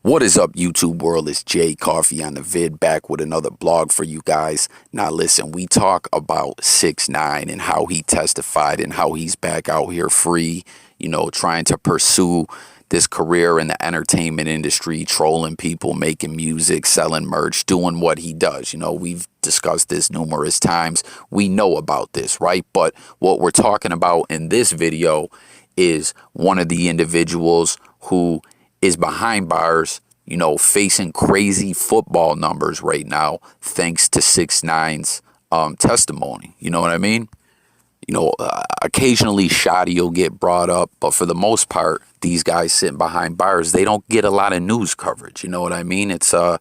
What is up, YouTube world? It's Jay Coffee on the vid, back with another blog for you guys. Now listen, we talk about 6ix9ine and how he testified and how he's back out here free, trying to pursue this career in the entertainment industry, trolling people, making music, selling merch, doing what he does. We've discussed this numerous times. We know about this, right? But what we're talking about in this video is one of the individuals who is behind bars, facing crazy football numbers right now, thanks to 6ix9ine's testimony. You know what I mean? Occasionally Shoddy will get brought up, but for the most part, these guys sitting behind bars, they don't get a lot of news coverage. You know what I mean? It's a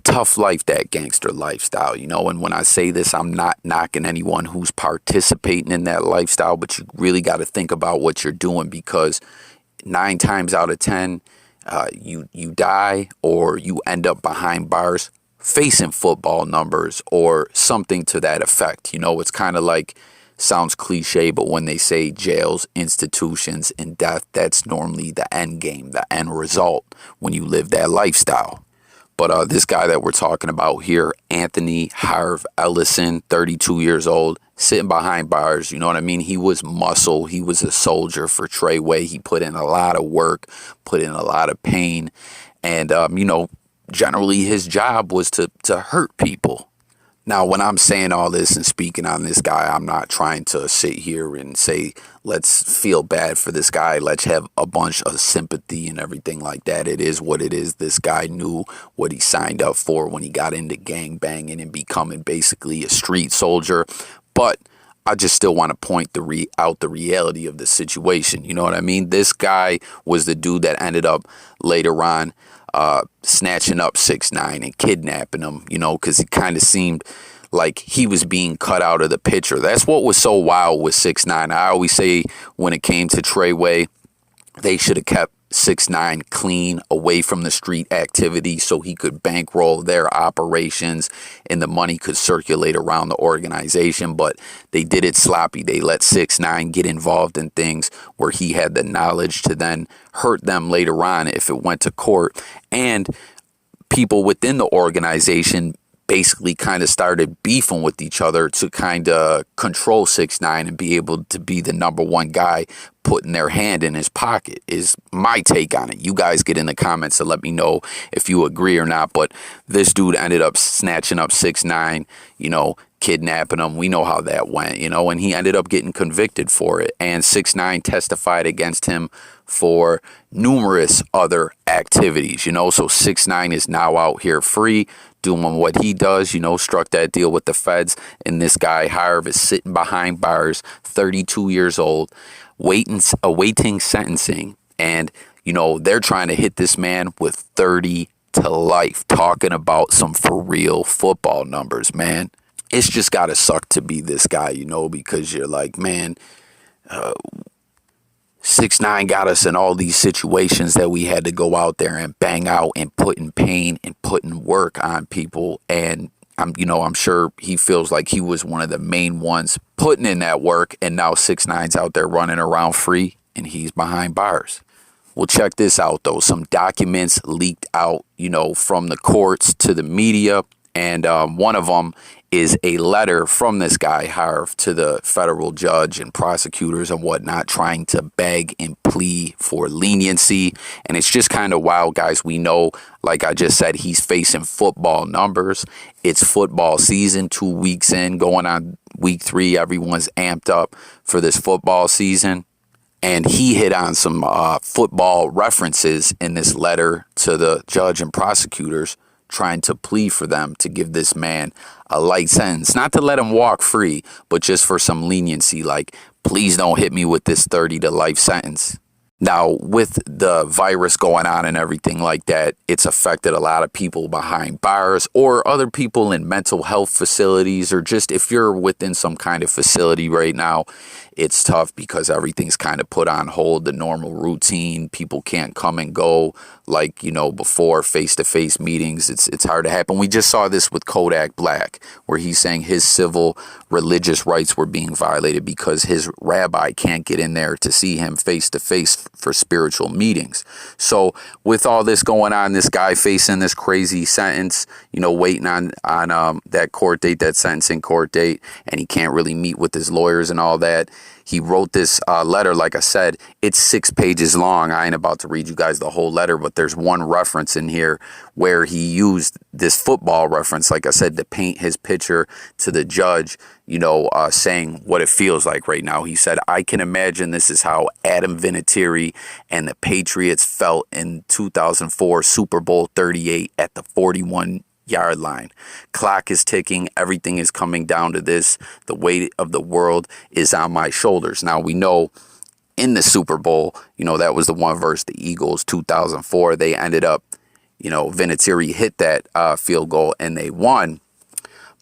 tough life, that gangster lifestyle, and when I say this, I'm not knocking anyone who's participating in that lifestyle, but you really got to think about what you're doing, because 9 times out of 10, you die or you end up behind bars facing football numbers or something to that effect. It's kind of like, sounds cliche, but when they say jails, institutions, and death, that's normally the end game, the end result when you live that lifestyle. But this guy that we're talking about here, Anthony Harv Ellison, 32 years old, sitting behind bars, you know what I mean? He was muscle. He was a soldier for Treyway. He put in a lot of work, put in a lot of pain. And, generally his job was to hurt people. Now, when I'm saying all this and speaking on this guy, I'm not trying to sit here and say, let's feel bad for this guy. Let's have a bunch of sympathy and everything like that. It is what it is. This guy knew what he signed up for when he got into gang banging and becoming basically a street soldier. But I just still want to point out the reality of the situation. You know what I mean? This guy was the dude that ended up later on snatching up 6ix9ine and kidnapping him, because it kind of seemed like he was being cut out of the picture. That's what was so wild with 6ix9ine. I always say when it came to Treyway, they should have kept 6ix9ine clean, away from the street activity, so he could bankroll their operations and the money could circulate around the organization. But they did it sloppy. They let 6ix9ine get involved in things where he had the knowledge to then hurt them later on if it went to court. And people within the organization basically kind of started beefing with each other to kind of control 6ix9ine and be able to be the #1 guy putting their hand in his pocket, is my take on it. You guys get in the comments to let me know if you agree or not. But this dude ended up snatching up 6ix9ine, kidnapping him. We know how that went, and he ended up getting convicted for it. And 6ix9ine testified against him for numerous other activities, so 6ix9ine is now out here free, doing what he does, struck that deal with the feds. And this guy, Harv, is sitting behind bars, 32 years old, awaiting sentencing. And, they're trying to hit this man with 30 to life, talking about some for real football numbers, man. It's just got to suck to be this guy, because you're like, man, 6ix9ine got us in all these situations that we had to go out there and bang out and put in pain and put in work on people. And I'm sure he feels like he was one of the main ones putting in that work. And now 6ix9ine's out there running around free and he's behind bars. Well, check this out, though. Some documents leaked out, from the courts to the media. And one of them is a letter from this guy, Harv, to the federal judge and prosecutors and whatnot, trying to beg and plead for leniency. And it's just kind of wild, guys. We know, like I just said, he's facing football numbers. It's football season, 2 weeks in, going on week 3. Everyone's amped up for this football season. And he hit on some football references in this letter to the judge and prosecutors, trying to plead for them to give this man a light sentence, not to let him walk free, but just for some leniency, like, please don't hit me with this 30 to life sentence. Now, with the virus going on and everything like that, it's affected a lot of people behind bars or other people in mental health facilities, or just if you're within some kind of facility right now, it's tough because everything's kind of put on hold, the normal routine. People can't come and go like, before face-to-face meetings. It's hard to happen. We just saw this with Kodak Black, where he's saying his civil religious rights were being violated because his rabbi can't get in there to see him face-to-face for spiritual meetings. So with all this going on, this guy facing this crazy sentence, waiting on that court date, that sentencing court date, and he can't really meet with his lawyers and all that. He wrote this letter. Like I said, it's 6 pages long. I ain't about to read you guys the whole letter, but there's one reference in here where he used this football reference, like I said, to paint his picture to the judge, saying what it feels like right now. He said, "I can imagine this is how Adam Vinatieri and the Patriots felt in 2004 Super Bowl 38 at the 41-yard line. Clock is ticking. Everything is coming down to this. The weight of the world is on my shoulders." Now, we know in the Super Bowl, that was the one versus the Eagles, 2004. They ended up, Vinatieri hit that field goal and they won.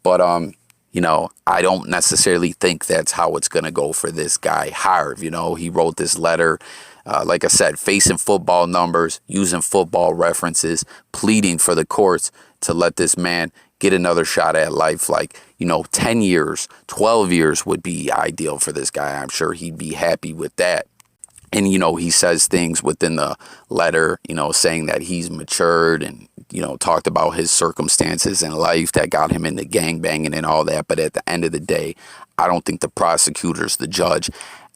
But, I don't necessarily think that's how it's going to go for this guy, Harv. He wrote this letter, like I said, facing football numbers, using football references, pleading for the courts to let this man get another shot at life. 10 years, 12 years would be ideal for this guy. I'm sure he'd be happy with that. And, he says things within the letter, saying that he's matured and, talked about his circumstances in life that got him into gangbanging and all that. But at the end of the day, I don't think the prosecutors, the judge,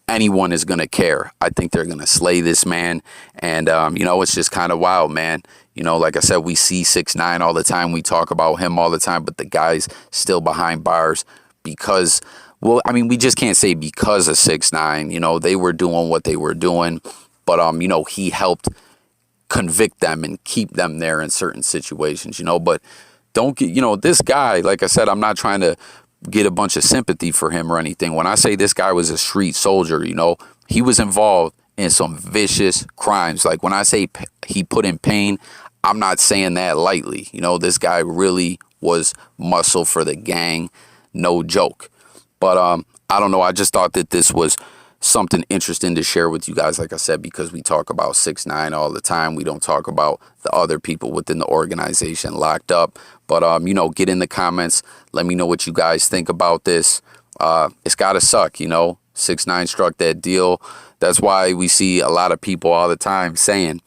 anyone is going to care. I think they're going to slay this man. And, it's just kind of wild, man. Like I said, we see 6ix9ine all the time. We talk about him all the time, but the guy's still behind bars because, we just can't say because of 6ix9ine. They were doing what they were doing, but, he helped convict them and keep them there in certain situations, but don't get, this guy, like I said, I'm not trying to get a bunch of sympathy for him or anything. When I say this guy was a street soldier, he was involved in some vicious crimes. Like when I say he put in pain, I'm not saying that lightly. This guy really was muscle for the gang, no joke. But I don't know. I just thought that this was something interesting to share with you guys, like I said, because we talk about 6ix9ine all the time. We don't talk about the other people within the organization locked up. But, get in the comments. Let me know what you guys think about this. It's got to suck, 6ix9ine struck that deal. That's why we see a lot of people all the time saying,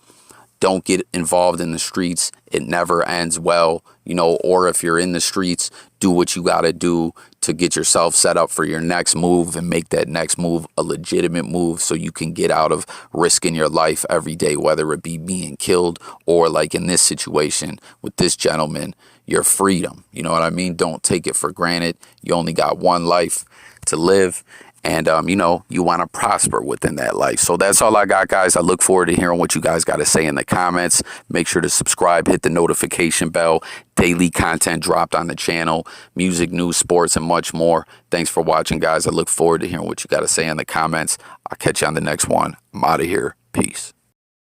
don't get involved in the streets. It never ends well, or if you're in the streets, do what you got to do to get yourself set up for your next move and make that next move a legitimate move so you can get out of risking your life every day, whether it be being killed or like in this situation with this gentleman, your freedom. You know what I mean? Don't take it for granted. You only got one life to live. And, you want to prosper within that life. So that's all I got, guys. I look forward to hearing what you guys got to say in the comments. Make sure to subscribe, hit the notification bell. Daily content dropped on the channel, music, news, sports, and much more. Thanks for watching, guys. I look forward to hearing what you got to say in the comments. I'll catch you on the next one. I'm out of here. Peace.